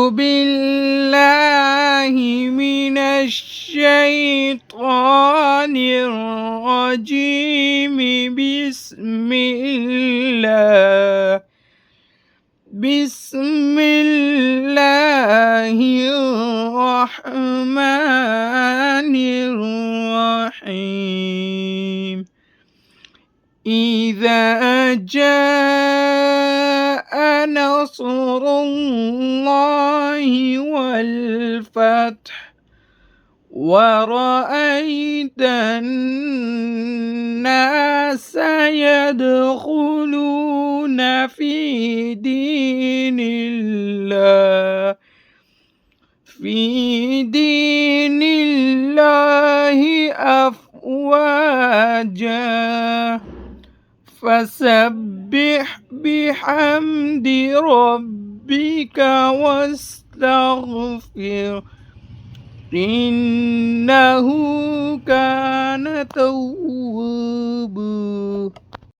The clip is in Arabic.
بالله من الشيطان الرجيم. بسم الله الرحمن الرحيم. إذا جاء نصر الله والفتح ورأيت الناس يدخلون في دين الله أفواجا فسبح بحمد ربك واستغفر إنه كان توابا.